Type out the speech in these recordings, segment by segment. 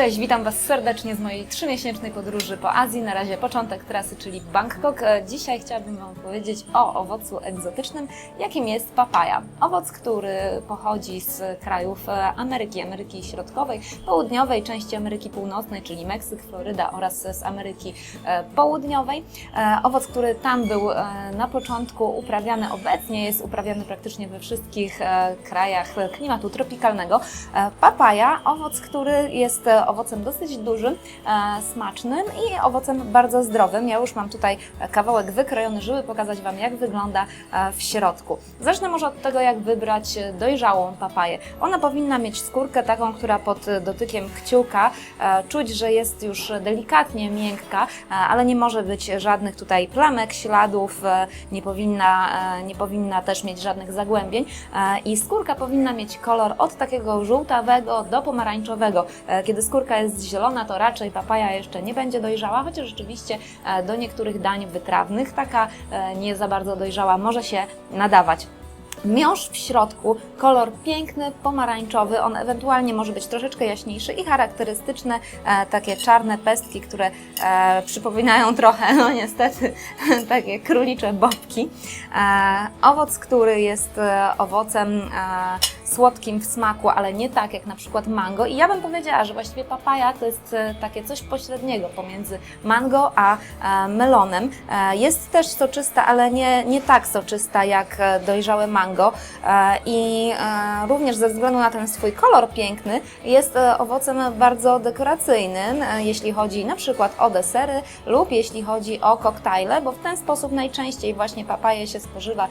Cześć, witam Was serdecznie z mojej 3-miesięcznej podróży po Azji. Na razie początek trasy, czyli Bangkok. Dzisiaj chciałabym Wam powiedzieć o owocu egzotycznym, jakim jest papaja. Owoc, który pochodzi z krajów Ameryki Środkowej, Południowej, części Ameryki Północnej, czyli Meksyk, Floryda oraz z Ameryki Południowej. Owoc, który tam był na początku uprawiany, obecnie jest uprawiany praktycznie we wszystkich krajach klimatu tropikalnego. Papaja, owoc, który jest owocem dosyć dużym, smacznym i owocem bardzo zdrowym. Ja już mam tutaj kawałek wykrojony, żeby pokazać Wam, jak wygląda w środku. Zacznę może od tego, jak wybrać dojrzałą papaję. Ona powinna mieć skórkę taką, która pod dotykiem kciuka czuć, że jest już delikatnie miękka, ale nie może być żadnych tutaj plamek, śladów, nie powinna też mieć żadnych zagłębień i skórka powinna mieć kolor od takiego żółtawego do pomarańczowego. Kiedy skórka jest zielona, to raczej papaja jeszcze nie będzie dojrzała, chociaż rzeczywiście do niektórych dań wytrawnych taka nie za bardzo dojrzała może się nadawać. Miąższ w środku, kolor piękny, pomarańczowy, on ewentualnie może być troszeczkę jaśniejszy i charakterystyczne takie czarne pestki, które przypominają trochę, no niestety, takie królicze bobki. Owoc, który jest owocem słodkim w smaku, ale nie tak jak na przykład mango. I ja bym powiedziała, że właściwie papaja to jest takie coś pośredniego pomiędzy mango a melonem. Jest też soczysta, ale nie tak soczysta jak dojrzałe mango i również ze względu na ten swój kolor piękny jest owocem bardzo dekoracyjnym, jeśli chodzi na przykład o desery lub jeśli chodzi o koktajle, bo w ten sposób najczęściej właśnie papaję się spożywa,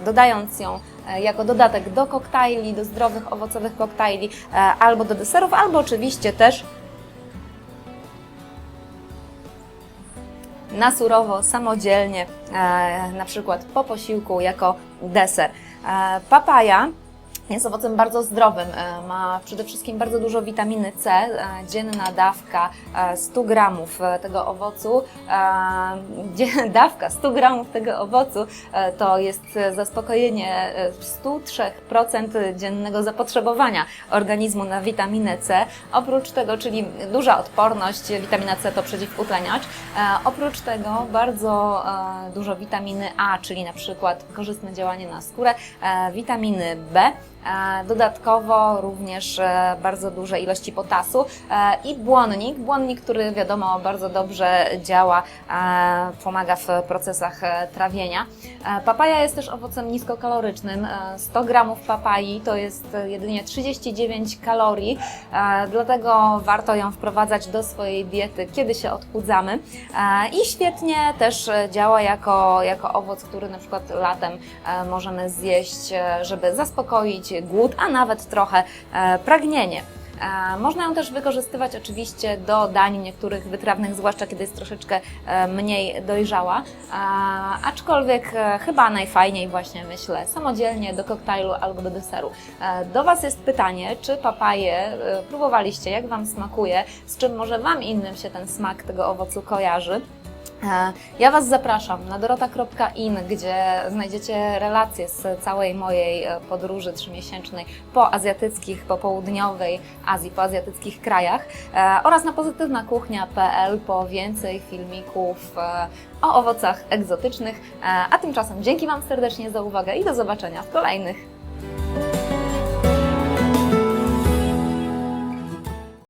dodając ją jako dodatek do koktajli, do zdrowych, owocowych koktajli, albo do deserów, albo oczywiście też na surowo, samodzielnie, na przykład po posiłku jako deser. Papaja jest owocem bardzo zdrowym, ma przede wszystkim bardzo dużo witaminy C, dzienna dawka 100 gramów tego owocu, dawka 100 gramów tego owocu to jest zaspokojenie 103% dziennego zapotrzebowania organizmu na witaminę C. Oprócz tego, czyli duża odporność, witamina C to przeciwutleniacz, oprócz tego bardzo dużo witaminy A, czyli na przykład korzystne działanie na skórę, witaminy B, dodatkowo również bardzo duże ilości potasu i błonnik, który wiadomo bardzo dobrze działa, pomaga w procesach trawienia. Papaja jest też owocem niskokalorycznym. 100 gramów papai to jest jedynie 39 kalorii, dlatego warto ją wprowadzać do swojej diety, kiedy się odchudzamy. I świetnie też działa jako owoc, który na przykład latem możemy zjeść, żeby zaspokoić głód, a nawet trochę pragnienie. Można ją też wykorzystywać oczywiście do dań niektórych wytrawnych, zwłaszcza kiedy jest troszeczkę mniej dojrzała, aczkolwiek chyba najfajniej właśnie, myślę, samodzielnie do koktajlu albo do deseru. Do Was jest pytanie, czy papaję próbowaliście, jak Wam smakuje, z czym może Wam innym się ten smak tego owocu kojarzy. Ja Was zapraszam na dorota.in, gdzie znajdziecie relacje z całej mojej podróży 3-miesięcznej po południowej Azji, po azjatyckich krajach oraz na pozytywnakuchnia.pl po więcej filmików o owocach egzotycznych. A tymczasem dzięki Wam serdecznie za uwagę i do zobaczenia w kolejnych.